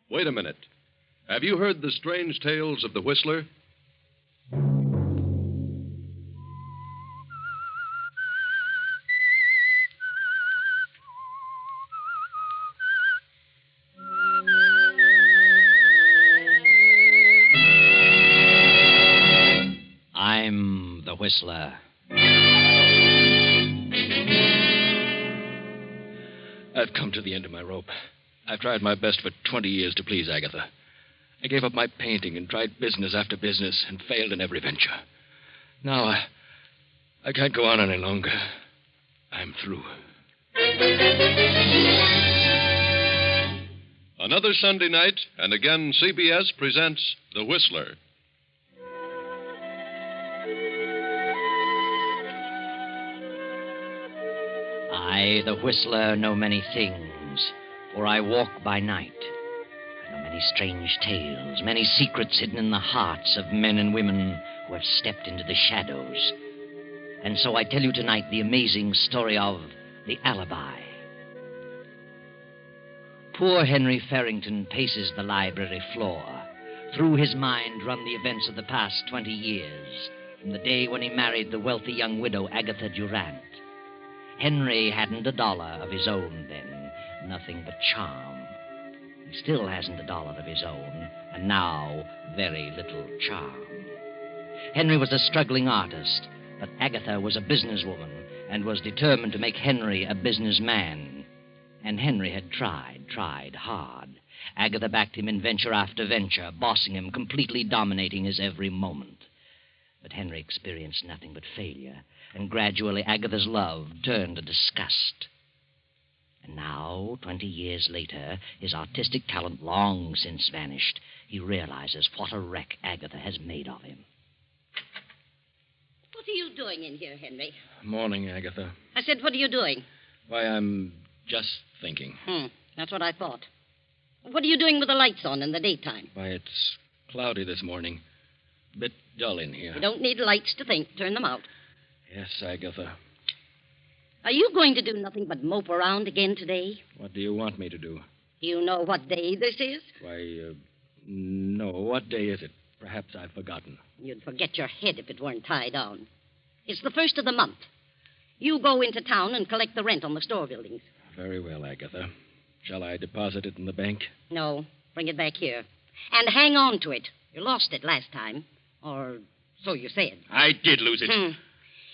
Wait a minute. Have you heard the strange tales of the Whistler? I'm the Whistler. I've come to the end of my rope. I've tried my best for 20 years to please Agatha. I gave up my painting and tried business after business and failed in every venture. Now, I can't go on any longer. I'm through. Another Sunday night, and again CBS presents The Whistler. I, the Whistler, know many things, for I walk by night. I know many strange tales, many secrets hidden in the hearts of men and women who have stepped into the shadows. And so I tell you tonight the amazing story of the Alibi. Poor Henry Farrington paces the library floor. Through his mind run the events of the past 20 years, from the day when he married the wealthy young widow Agatha Durant. Henry hadn't $1 of his own then, nothing but charm. He still hasn't $1 of his own, and now very little charm. Henry was a struggling artist, but Agatha was a businesswoman and was determined to make Henry a businessman. And Henry had tried hard. Agatha backed him in venture after venture, bossing him, completely dominating his every moment. But Henry experienced nothing but failure, and gradually Agatha's love turned to disgust. And now, 20 years later, his artistic talent long since vanished, he realizes what a wreck Agatha has made of him. What are you doing in here, Henry? Morning, Agatha. I said, what are you doing? Why, I'm just thinking. That's what I thought. What are you doing with the lights on in the daytime? Why, it's cloudy this morning. Bit dull in here. You don't need lights to think. Turn them out. Yes, Agatha. Are you going to do nothing but mope around again today? What do you want me to do? Do you know what day this is? Why, no. What day is it? Perhaps I've forgotten. You'd forget your head if it weren't tied on. It's the 1st of the month. You go into town and collect the rent on the store buildings. Very well, Agatha. Shall I deposit it in the bank? No. Bring it back here. And hang on to it. You lost it last time. Or so you said. I did lose it.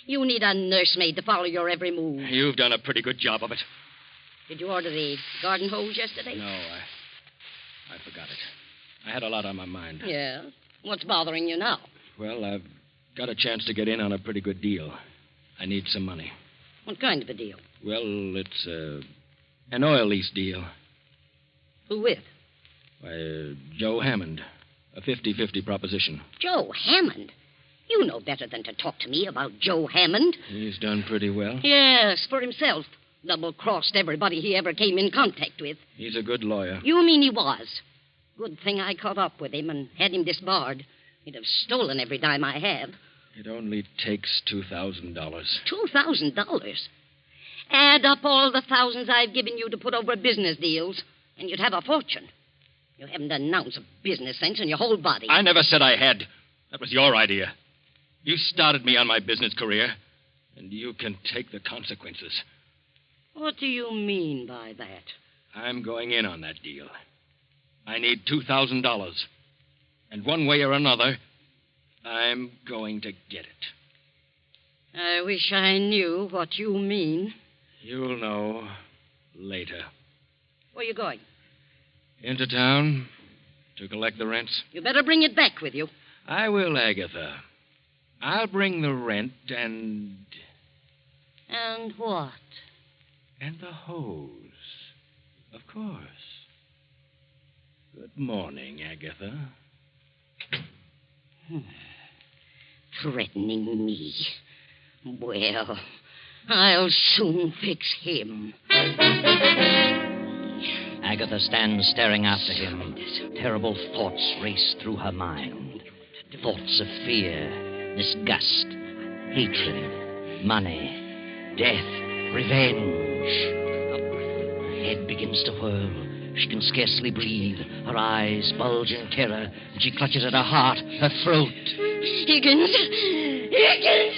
You need a nursemaid to follow your every move. You've done a pretty good job of it. Did you order the garden hose yesterday? No, I forgot it. I had a lot on my mind. Yeah. What's bothering you now? Well, I've got a chance to get in on a pretty good deal. I need some money. What kind of a deal? Well, it's an oil lease deal. Who with? Why, Joe Hammond. A 50-50 proposition. Joe Hammond? You know better than to talk to me about Joe Hammond. He's done pretty well. Yes, for himself. Double-crossed everybody he ever came in contact with. He's a good lawyer. You mean he was? Good thing I caught up with him and had him disbarred. He'd have stolen every dime I have. It only takes $2,000. $2,000? Add up all the thousands I've given you to put over business deals, and you'd have a fortune. You haven't an ounce of business sense in your whole body. I never said I had. That was your idea. You started me on my business career, and you can take the consequences. What do you mean by that? I'm going in on that deal. I need $2,000. And one way or another, I'm going to get it. I wish I knew what you mean. You'll know later. Where are you going? Into town to collect the rents. You better bring it back with you. I will, Agatha. I'll bring the rent and... And what? And the hose. Of course. Good morning, Agatha. Threatening me. Well, I'll soon fix him. Agatha stands staring after him. Terrible thoughts race through her mind. Thoughts of fear, disgust, hatred, money, death, revenge. Her head begins to whirl. She can scarcely breathe. Her eyes bulge in terror, and she clutches at her heart, her throat. Higgins! Higgins!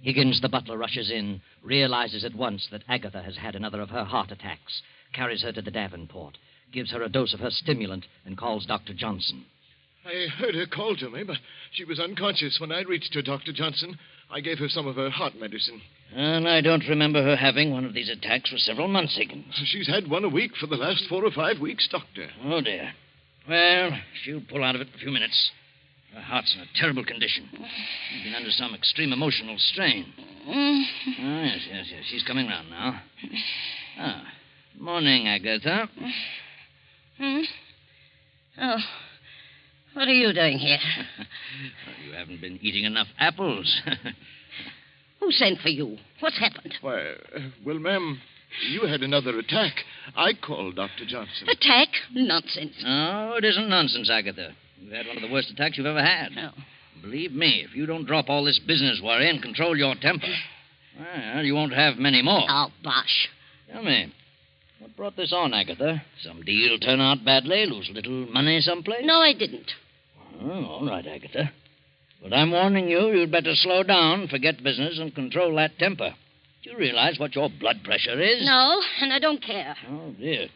Higgins, the butler, rushes in, realizes at once that Agatha has had another of her heart attacks, carries her to the Davenport, gives her a dose of her stimulant, and calls Dr. Johnson. I heard her call to me, but she was unconscious when I reached her, Dr. Johnson. I gave her some of her heart medicine. And I don't remember her having one of these attacks for several months, Higgins. She's had one a week for the last 4 or 5 weeks, Doctor. Oh, dear. Well, she'll pull out of it in a few minutes. Her heart's in a terrible condition. She's been under some extreme emotional strain. Oh, yes. She's coming round now. Ah, morning, Agatha. Oh, what are you doing here? Well, you haven't been eating enough apples. Who sent for you? What's happened? Why, well, ma'am, you had another attack. I called Dr. Johnson. Attack? Nonsense. No, it isn't nonsense, Agatha. You've had one of the worst attacks you've ever had. No. Believe me, if you don't drop all this business worry and control your temper, well, you won't have many more. Oh, bosh. Tell me, what brought this on, Agatha? Some deal turn out badly? Lose a little money someplace? No, I didn't. Oh, all right, Agatha. But I'm warning you, you'd better slow down, forget business, and control that temper. Do you realize what your blood pressure is? No, and I don't care. Oh, dear.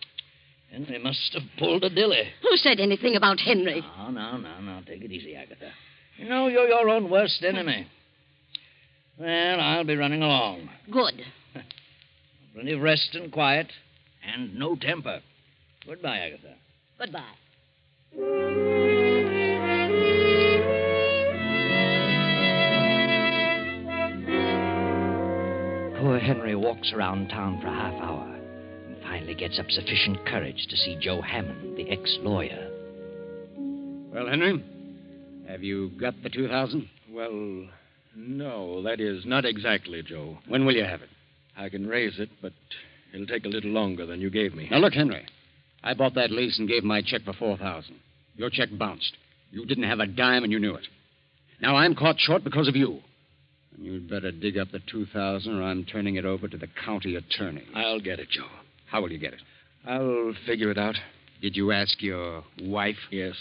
Henry must have pulled a dilly. Who said anything about Henry? No. Take it easy, Agatha. You know you're your own worst enemy. Well, I'll be running along. Good. Plenty of rest and quiet, and no temper. Goodbye, Agatha. Goodbye. Poor Henry walks around town for a half hour and finally gets up sufficient courage to see Joe Hammond, the ex-lawyer. Well, Henry, have you got the 2,000? Well, no, that is not exactly, Joe. When will you have it? I can raise it, but it'll take a little longer than you gave me. Now, look, Henry, I bought that lease and gave my check for 4,000. Your check bounced. You didn't have a dime, and you knew it. Now I'm caught short because of you. And you'd better dig up the 2,000, or I'm turning it over to the county attorney. I'll get it, Joe. How will you get it? I'll figure it out. Did you ask your wife? Yes.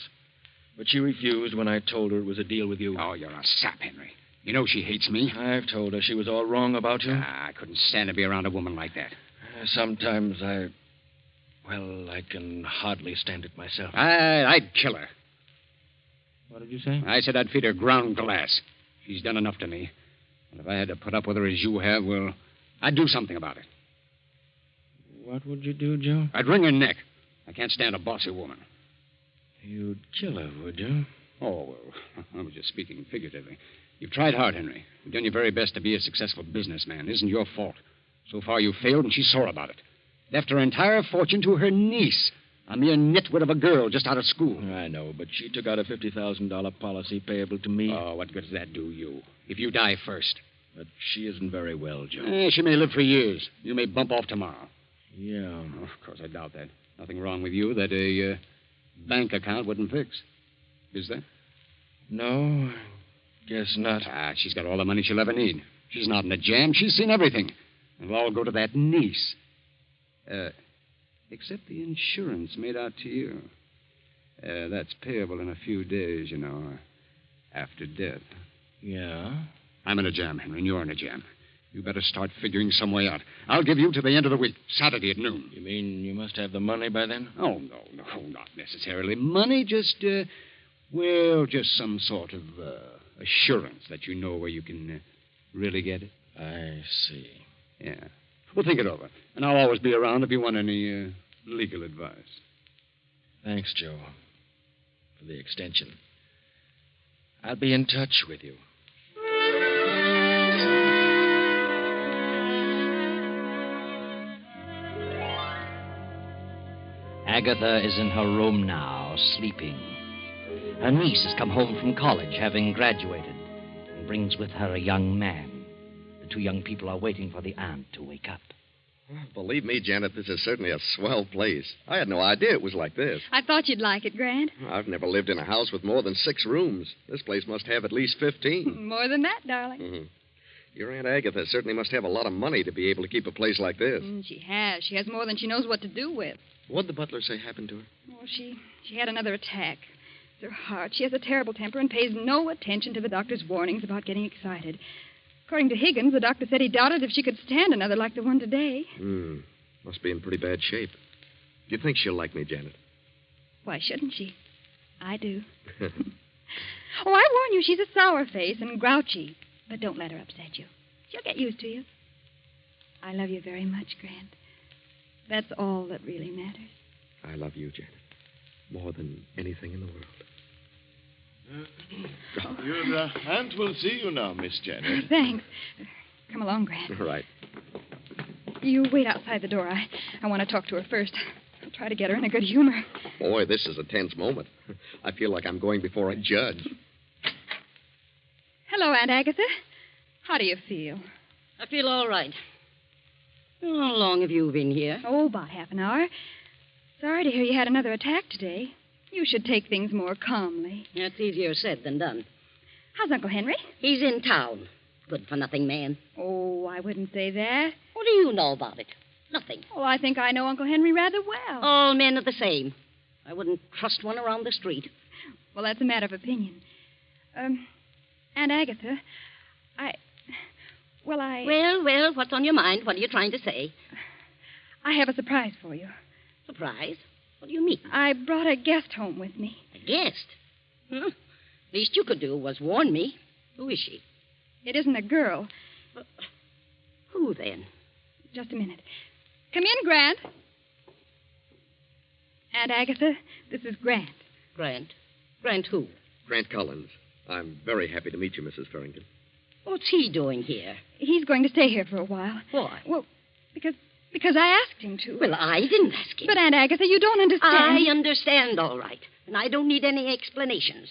But she refused when I told her it was a deal with you. Oh, you're a sap, Henry. You know she hates me. I've told her she was all wrong about you. I couldn't stand to be around a woman like that. Sometimes I can hardly stand it myself. I'd kill her. What did you say? I said I'd feed her ground glass. She's done enough to me. And if I had to put up with her as you have, well, I'd do something about it. What would you do, Joe? I'd wring her neck. I can't stand a bossy woman. You'd kill her, would you? Oh, well, I was just speaking figuratively. You've tried hard, Henry. You've done your very best to be a successful businessman. It isn't your fault. So far, you failed, and she's sore about it. Left her entire fortune to her niece, a mere nitwit of a girl just out of school. I know, but she took out a $50,000 policy payable to me. Oh, what good does that do you? If you die first. But she isn't very well, Joe. She may live for years. You may bump off tomorrow. Yeah. Oh, of course, I doubt that. Nothing wrong with you that a bank account wouldn't fix. Is there? No, guess not. She's got all the money she'll ever need. She's not in a jam. She's seen everything. It'll all go to that niece. Except the insurance made out to you. That's payable in a few days, you know, after death. Yeah? I'm in a jam, Henry, and you're in a jam. You better start figuring some way out. I'll give you to the end of the week, Saturday at noon. You mean you must have the money by then? Oh, no, not necessarily money. Just some sort of assurance that you know where you can really get it. I see. Yeah. Well, think it over. And I'll always be around if you want any legal advice. Thanks, Joe, for the extension. I'll be in touch with you. Agatha is in her room now, sleeping. Her niece has come home from college, having graduated, and brings with her a young man. The two young people are waiting for the aunt to wake up. Believe me, Janet, this is certainly a swell place. I had no idea it was like this. I thought you'd like it, Grant. I've never lived in a house with more than 6 rooms. This place must have at least 15. More than that, darling. Mm-hmm. Your Aunt Agatha certainly must have a lot of money to be able to keep a place like this. She has. She has more than she knows what to do with. What'd the butler say happened to her? Oh, she had another attack. It's her heart. She has a terrible temper and pays no attention to the doctor's warnings about getting excited. According to Higgins, the doctor said he doubted if she could stand another like the one today. Must be in pretty bad shape. Do you think she'll like me, Janet? Why shouldn't she? I do. Oh, I warn you, she's a sour face and grouchy. But don't let her upset you. She'll get used to you. I love you very much, Grant. That's all that really matters. I love you, Janet. More than anything in the world. Your aunt will see you now, Miss Janet. Thanks. Come along, Grant. All right. You wait outside the door. I want to talk to her first. I'll try to get her in a good humor. Boy, this is a tense moment. I feel like I'm going before a judge. Hello, Aunt Agatha. How do you feel? I feel all right. How long have you been here? Oh, about half an hour. Sorry to hear you had another attack today. You should take things more calmly. That's easier said than done. How's Uncle Henry? He's in town. Good-for-nothing man. Oh, I wouldn't say that. What do you know about it? Nothing. Oh, I think I know Uncle Henry rather well. All men are the same. I wouldn't trust one around the street. Well, that's a matter of opinion. Aunt Agatha, Well, what's on your mind? What are you trying to say? I have a surprise for you. Surprise? What do you mean? I brought a guest home with me. A guest? Least you could do was warn me. Who is she? It isn't a girl. Who, then? Just a minute. Come in, Grant. Aunt Agatha, this is Grant. Grant? Grant who? Grant Collins. I'm very happy to meet you, Mrs. Farrington. What's he doing here? He's going to stay here for a while. Why? Well, because I asked him to. Well, I didn't ask him. But, Aunt Agatha, you don't understand. I understand, all right. And I don't need any explanations.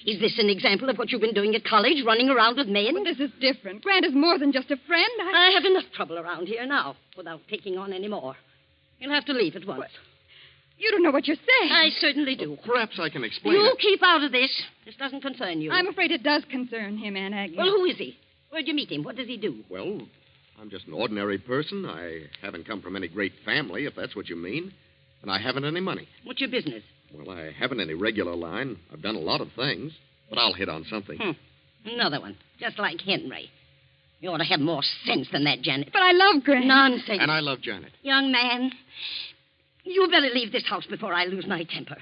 Is this an example of what you've been doing at college, running around with men? Well, this is different. Grant is more than just a friend. I have enough trouble around here now without taking on any more. You'll have to leave at once. What? You don't know what you're saying. I certainly do. Perhaps I can explain You it. keep out of this. This doesn't concern you. I'm afraid it does concern him, Aunt Agatha. Well, who is he? Where'd you meet him? What does he do? Well, I'm just an ordinary person. I haven't come from any great family, if that's what you mean. And I haven't any money. What's your business? Well, I haven't any regular line. I've done a lot of things. But I'll hit on something. Another one. Just like Henry. You ought to have more sense than that, Janet. But I love Grant. Nonsense. And I love Janet. Young man, you better leave this house before I lose my temper.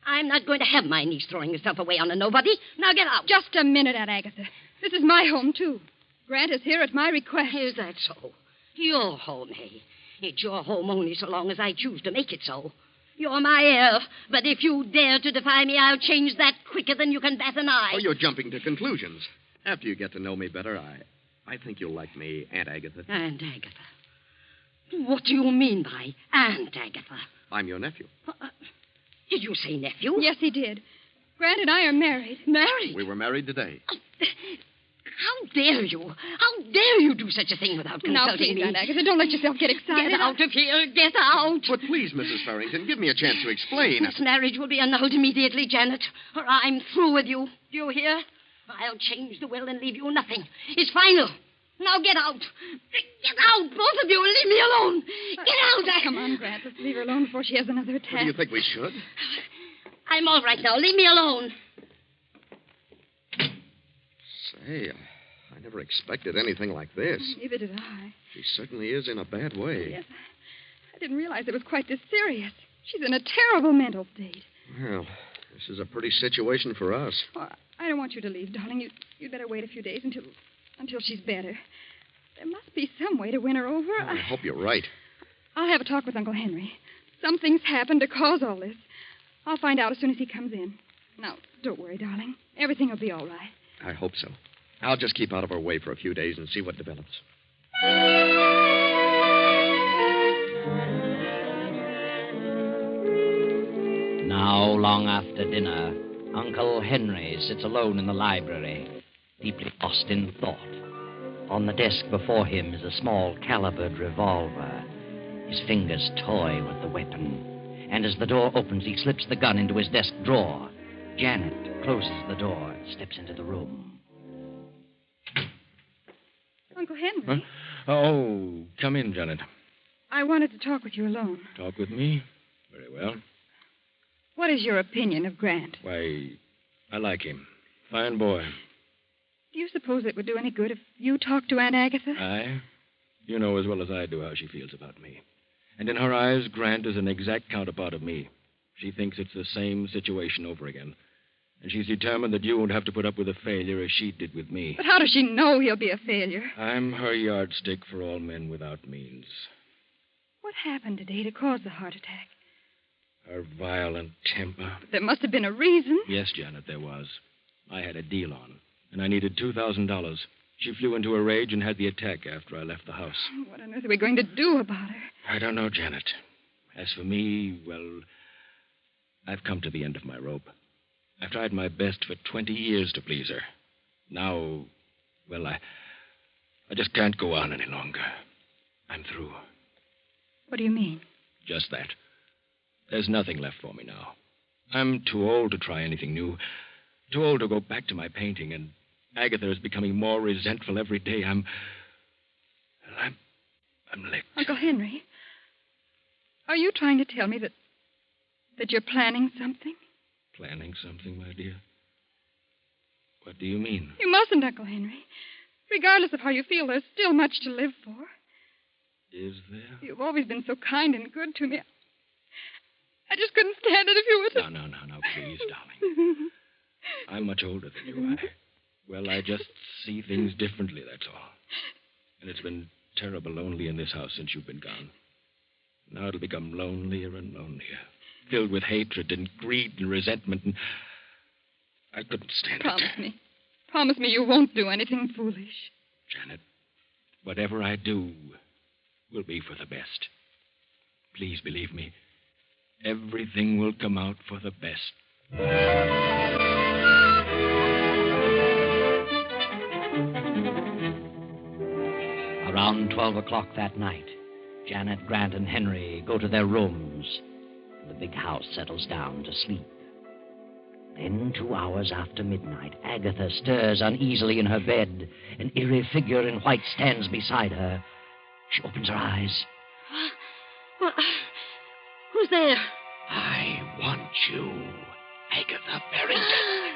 I'm not going to have my niece throwing herself away on a nobody. Now get out. Just a minute, Aunt Agatha. This is my home, too. Grant is here at my request. Is that so? Your home, eh? It's your home only so long as I choose to make it so. You're my heir, but if you dare to defy me, I'll change that quicker than you can bat an eye. Oh, you're jumping to conclusions. After you get to know me better, I think you'll like me, Aunt Agatha. Aunt Agatha? What do you mean by Aunt Agatha? I'm your nephew. Did you say nephew? Yes, he did. Grant and I are married. Married? We were married today. How dare you? How dare you do such a thing without consulting Now, please, me? Aunt Agatha, don't let yourself get excited. Get out of here. Get out. But please, Mrs. Farrington, give me a chance to explain. This marriage will be annulled immediately, Janet, or I'm through with you. Do you hear? I'll change the will and leave you nothing. It's final. Now get out. Get out, both of you, and leave me alone. Get out. Come on, Grant. Let's leave her alone before she has another attack. What do you think we should? I'm all right now. Leave me alone. Say, I never expected anything like this. Neither did I. She certainly is in a bad way. Yes. I didn't realize it was quite this serious. She's in a terrible mental state. Well, this is a pretty situation for us. Oh, I don't want you to leave, darling. You'd better wait a few days until she's better. There must be some way to win her over. I hope you're right. I'll have a talk with Uncle Henry. Something's happened to cause all this. I'll find out as soon as he comes in. Now, don't worry, darling. Everything will be all right. I hope so. I'll just keep out of her way for a few days and see what develops. Now, long after dinner, Uncle Henry sits alone in the library, deeply lost in thought. On the desk before him is a small calibered revolver. His fingers toy with the weapon. And as the door opens, he slips the gun into his desk drawer. Janet closes the door and steps into the room. Uncle Henry. Huh? Oh, come in, Janet. I wanted to talk with you alone. Talk with me? Very well. What is your opinion of Grant? Why, I like him. Fine boy. Do you suppose it would do any good if you talked to Aunt Agatha? I? You know as well as I do how she feels about me. And in her eyes, Grant is an exact counterpart of me. She thinks it's the same situation over again. And she's determined that you won't have to put up with a failure as she did with me. But how does she know he'll be a failure? I'm her yardstick for all men without means. What happened today to cause the heart attack? Her violent temper. But there must have been a reason. Yes, Janet, there was. I had a deal on, and I needed $2,000. She flew into a rage and had the attack after I left the house. What on earth are we going to do about her? I don't know, Janet. As for me, well, I've come to the end of my rope. I've tried my best for 20 years to please her. Now, well, I just can't go on any longer. I'm through. What do you mean? Just that. There's nothing left for me now. I'm too old to try anything new. Too old to go back to my painting, and Agatha is becoming more resentful every day. I'm licked. Uncle Henry, are you trying to tell me that you're planning something? Planning something, my dear? What do you mean? You mustn't, Uncle Henry. Regardless of how you feel, there's still much to live for. Is there? You've always been so kind and good to me. I just couldn't stand it if you were to... No, please, darling. I'm much older than you. I just see things differently, that's all. And it's been terrible lonely in this house since you've been gone. Now it'll become lonelier and lonelier, filled with hatred and greed and resentment, and I couldn't stand it. Promise me you won't do anything foolish. Janet, whatever I do will be for the best. Please believe me. Everything will come out for the best. Around 12 o'clock that night, Janet, Grant, and Henry go to their rooms. The big house settles down to sleep. Then, 2 hours after midnight, Agatha stirs uneasily in her bed. An eerie figure in white stands beside her. She opens her eyes. What? Who's there? I want you, Agatha Barrington.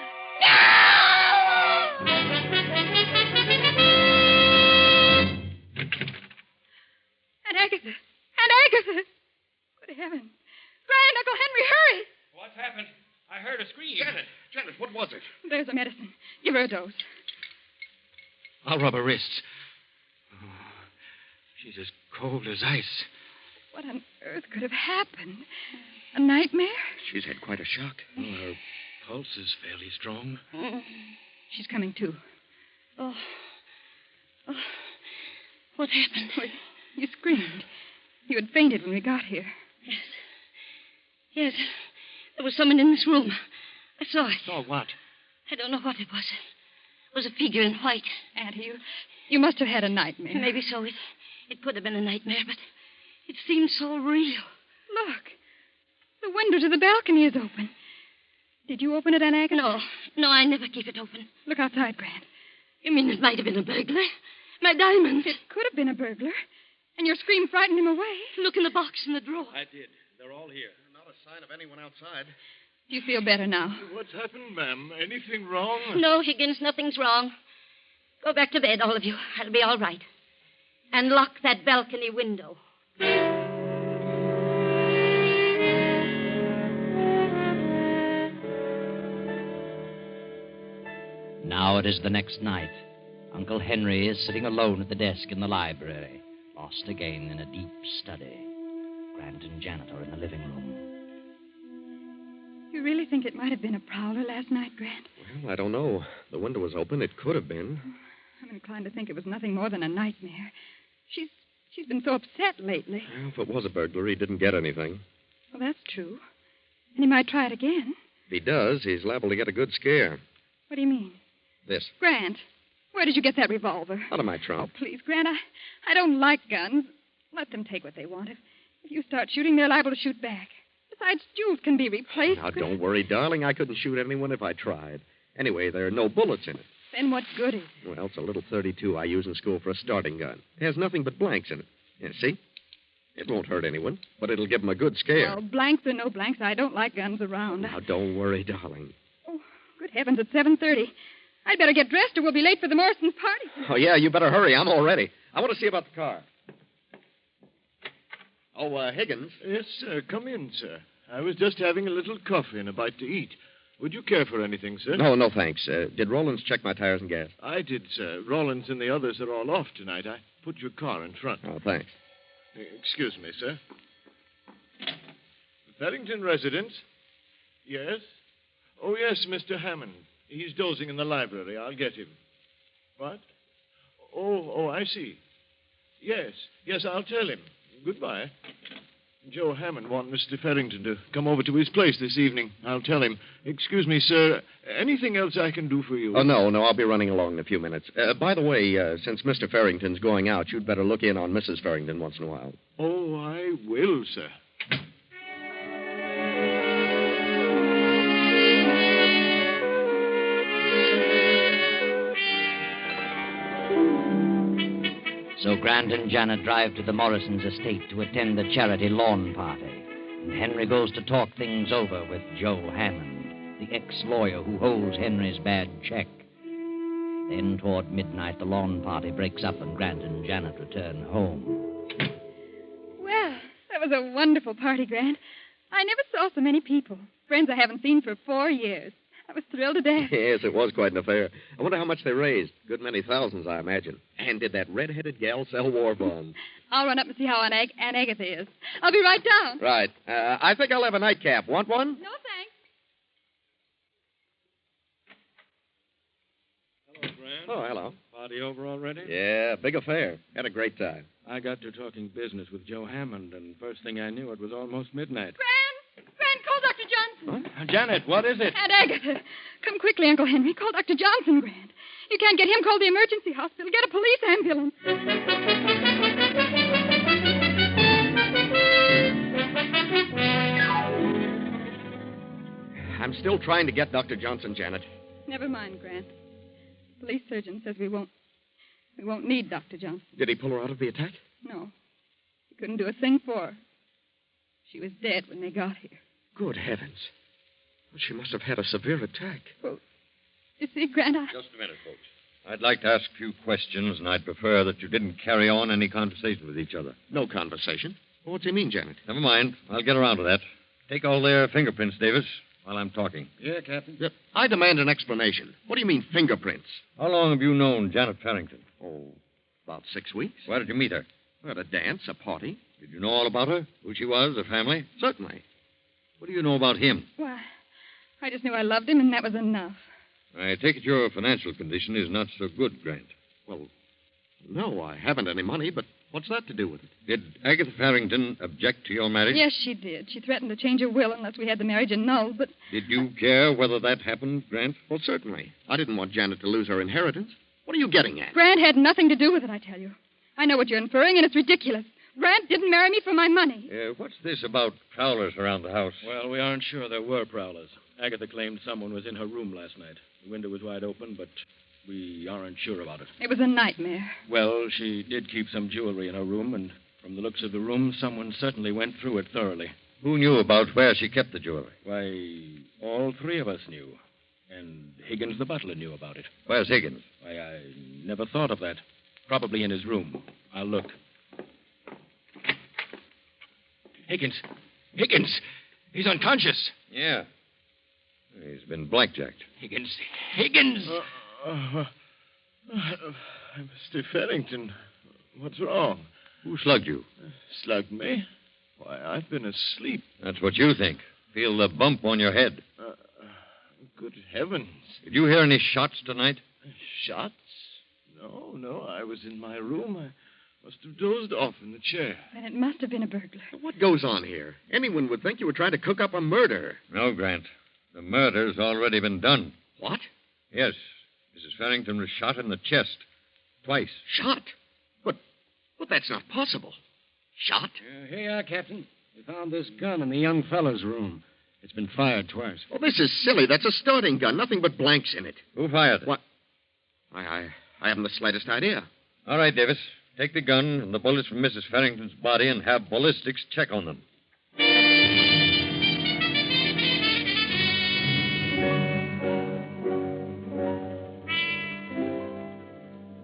Aunt Agatha! Good heavens. Grant, Uncle Henry, hurry! What's happened? I heard a scream. Janet, what was it? There's a medicine. Give her a dose. I'll rub her wrists. Oh, she's as cold as ice. What on earth could have happened? A nightmare? She's had quite a shock. Well, her pulse is fairly strong. She's coming to. Oh. What happened? Well, you screamed. You had fainted when we got here. Yes. There was someone in this room. I saw it. Saw what? I don't know what it was. It was a figure in white. Auntie, you must have had a nightmare. Maybe so. It could have been a nightmare, but it seemed so real. Look. The window to the balcony is open. Did you open it, Aunt Agatha? No, I never keep it open. Look outside, Grant. You mean it might have been a burglar? My diamonds. It could have been a burglar. And your scream frightened him away. Look in the box in the drawer. I did. They're all here. Not a sign of anyone outside. Do you feel better now? What's happened, ma'am? Anything wrong? No, Higgins, nothing's wrong. Go back to bed, all of you. I'll be all right. And lock that balcony window. Now it is the next night. Uncle Henry is sitting alone at the desk in the library, lost again in a deep study. Grant and Janet are in the living room. You really think it might have been a prowler last night, Grant? Well, I don't know. The window was open. It could have been. I'm inclined to think it was nothing more than a nightmare. She's been so upset lately. Well, if it was a burglary, he didn't get anything. Well, that's true. And he might try it again. If he does, he's liable to get a good scare. What do you mean? This. Grant, where did you get that revolver? Out of my Oh, trunk. please, Grant, I don't like guns. Let them take what they want. If you start shooting, they're liable to shoot back. Besides, jewels can be replaced. Now, don't worry, darling. I couldn't shoot anyone if I tried. Anyway, there are no bullets in it. Then what good is it? Well, it's a little .32 I use in school for a starting gun. It has nothing but blanks in it. Yeah, see? It won't hurt anyone, but it'll give them a good scare. Well, blanks or no blanks, I don't like guns around. Now, don't worry, darling. Oh, good heavens, it's 7:30. I'd better get dressed or we'll be late for the Morrison's party. Oh, yeah, you better hurry. I'm all ready. I want to see about the car. Oh, Higgins. Yes, sir. Come in, sir. I was just having a little coffee and a bite to eat. Would you care for anything, sir? No, thanks. Did Rollins check my tires and gas? I did, sir. Rollins and the others are all off tonight. I put your car in front. Oh, thanks. Excuse me, sir. The Farrington residence? Yes? Oh, yes, Mr. Hammond. He's dozing in the library. I'll get him. What? Oh, I see. Yes, I'll tell him. Goodbye. Joe Hammond wants Mr. Farrington to come over to his place this evening. I'll tell him. Excuse me, sir. Anything else I can do for you? Oh, no. I'll be running along in a few minutes. By the way, since Mr. Farrington's going out, you'd better look in on Mrs. Farrington once in a while. Oh, I will, sir. So Grant and Janet drive to the Morrisons' estate to attend the charity lawn party. And Henry goes to talk things over with Joe Hammond, the ex-lawyer who holds Henry's bad check. Then, toward midnight, the lawn party breaks up and Grant and Janet return home. Well, that was a wonderful party, Grant. I never saw so many people. Friends I haven't seen for 4 years. I was thrilled to death. Yes, it was quite an affair. I wonder how much they raised. Good many thousands, I imagine. And did that red-headed gal sell war bonds? I'll run up and see how Aunt Agatha is. I'll be right down. Right. I think I'll have a nightcap. Want one? No, thanks. Hello, Grant. Oh, hello. Party over already? Yeah, big affair. Had a great time. I got to talking business with Joe Hammond, and first thing I knew, it was almost midnight. Grant, call Dr. Johnson. What? Janet, what is it? Aunt Agatha. Come quickly, Uncle Henry. Call Dr. Johnson, Grant. You can't get him. Call the emergency hospital. Get a police ambulance. I'm still trying to get Dr. Johnson, Janet. Never mind, Grant. The police surgeon says we won't need Dr. Johnson. Did he pull her out of the attack? No. He couldn't do a thing for her. She was dead when they got here. Good heavens. Well, she must have had a severe attack. Well, you see, Grant, Just a minute, folks. I'd like to ask a few questions, and I'd prefer that you didn't carry on any conversation with each other. No conversation. Well, what's he mean, Janet? Never mind. I'll get around to that. Take all their fingerprints, Davis, while I'm talking. Yeah, Captain. Yep. I demand an explanation. What do you mean, fingerprints? How long have you known Janet Farrington? Oh, about 6 weeks. Where did you meet her? At a dance, a party. Did you know all about her? Who she was, her family? Certainly. What do you know about him? well, I just knew I loved him, and that was enough. I take it your financial condition is not so good, Grant. Well, no, I haven't any money, but what's that to do with it? Did Agatha Farrington object to your marriage? Yes, she did. She threatened to change her will unless we had the marriage annulled, but Did you care whether that happened, Grant? Well, certainly. I didn't want Janet to lose her inheritance. What are you getting at? Grant had nothing to do with it, I tell you. I know what you're inferring, and it's ridiculous. Grant didn't marry me for my money. What's this about prowlers around the house? Well, we aren't sure there were prowlers. Agatha claimed someone was in her room last night. The window was wide open, but we aren't sure about it. It was a nightmare. Well, she did keep some jewelry in her room, and from the looks of the room, someone certainly went through it thoroughly. Who knew about where she kept the jewelry? Why, all three of us knew. And Higgins, the butler, knew about it. Where's Higgins? Why, I never thought of that. Probably in his room. I'll look. Higgins! Higgins! He's unconscious! Yeah. He's been blackjacked. Higgins! Higgins! Mr. Farrington, what's wrong? Who slugged you? Slugged me? Why, I've been asleep. That's what you think. Feel the bump on your head. Good heavens. Did you hear any shots tonight? Shots? No, I was in my room. I must have dozed off in the chair. Then it must have been a burglar. What goes on here? Anyone would think you were trying to cook up a murder. No, Grant. The murder's already been done. What? Yes. Mrs. Farrington was shot in the chest. Twice. Shot? But that's not possible. Shot? Here you are, Captain. We found this gun in the young fellow's room. It's been fired twice. Well, this is silly. That's a starting gun. Nothing but blanks in it. Who fired it? What? I haven't the slightest idea. All right, Davis. Take the gun and the bullets from Mrs. Farrington's body and have ballistics check on them.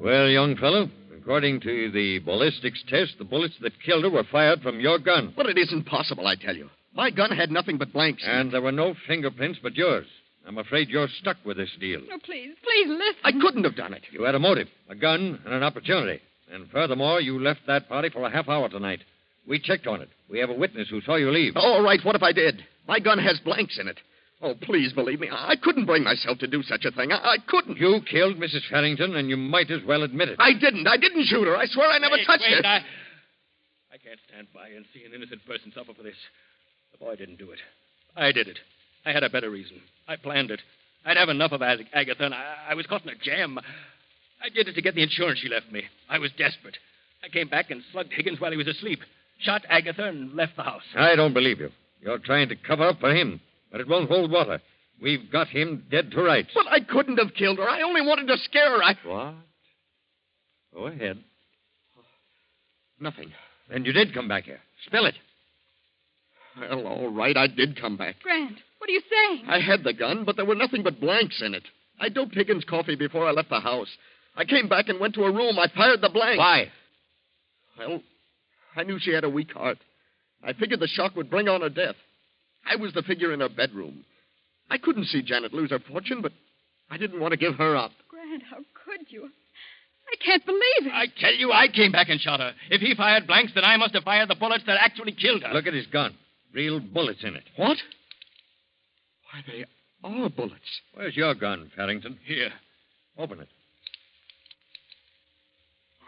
Well, young fellow, according to the ballistics test, the bullets that killed her were fired from your gun. But it isn't possible, I tell you. My gun had nothing but blanks. And there were no fingerprints but yours. I'm afraid you're stuck with this deal. No, please listen. I couldn't have done it. You had a motive, a gun, and an opportunity. And furthermore, you left that party for a half hour tonight. We checked on it. We have a witness who saw you leave. All right, what if I did? My gun has blanks in it. Oh, please believe me. I couldn't bring myself to do such a thing. I couldn't. You killed Mrs. Farrington, and you might as well admit it. I didn't. I didn't shoot her. I swear I never touched her. I can't stand by and see an innocent person suffer for this. The boy didn't do it. I did it. I had a better reason. I planned it. I'd have enough of Agatha, and I was caught in a jam. I did it to get the insurance she left me. I was desperate. I came back and slugged Higgins while he was asleep, shot Agatha, and left the house. I don't believe you. You're trying to cover up for him, but it won't hold water. We've got him dead to rights. But I couldn't have killed her. I only wanted to scare her. What? Go ahead. Nothing. Then you did come back here. Spill it. Well, all right, I did come back. Grant, what are you saying? I had the gun, but there were nothing but blanks in it. I doped Higgins' coffee before I left the house. I came back and went to her room. I fired the blanks. Why? Well, I knew she had a weak heart. I figured the shock would bring on her death. I was the figure in her bedroom. I couldn't see Janet lose her fortune, but I didn't want to give her up. Grant, how could you? I can't believe it. I tell you, I came back and shot her. If he fired blanks, then I must have fired the bullets that actually killed her. Look at his gun. Real bullets in it. What? Why, they are bullets. Where's your gun, Farrington? Here. Open it.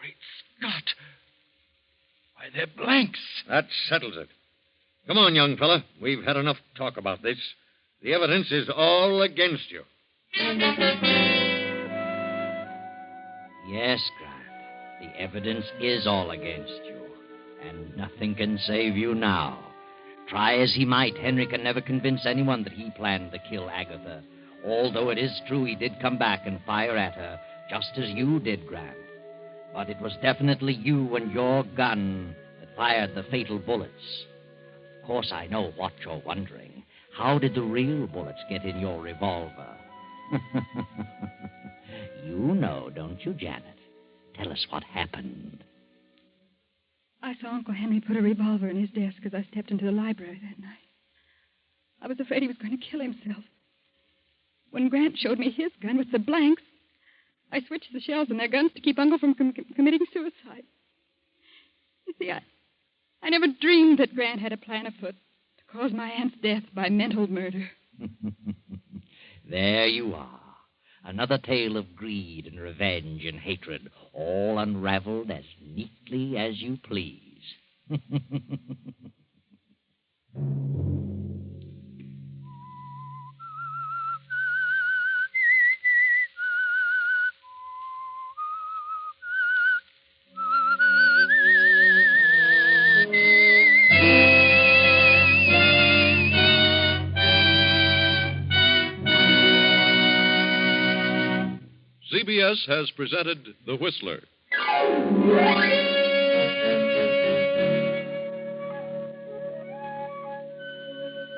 Great Scott. Why, they're blanks. That settles it. Come on, young fella. We've had enough talk about this. The evidence is all against you. Yes, Grant. The evidence is all against you. And nothing can save you now. Try as he might, Henry can never convince anyone that he planned to kill Agatha. Although it is true he did come back and fire at her, just as you did, Grant. But it was definitely you and your gun that fired the fatal bullets. Of course, I know what you're wondering. How did the real bullets get in your revolver? You know, don't you, Janet? Tell us what happened. I saw Uncle Henry put a revolver in his desk as I stepped into the library that night. I was afraid he was going to kill himself. When Grant showed me his gun with the blanks, I switched the shells in their guns to keep Uncle from committing suicide. You see, I never dreamed that Grant had a plan afoot to cause my aunt's death by mental murder. There you are. Another tale of greed and revenge and hatred, all unraveled as neatly as you please. CBS has presented The Whistler.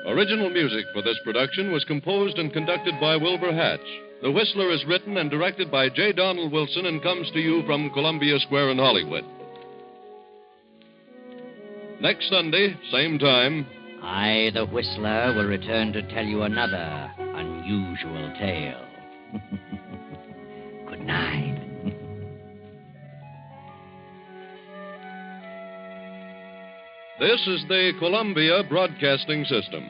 Original music for this production was composed and conducted by Wilbur Hatch. The Whistler is written and directed by J. Donald Wilson and comes to you from Columbia Square in Hollywood. Next Sunday, same time, I, the Whistler, will return to tell you another unusual tale. Good night. this is the Columbia Broadcasting System.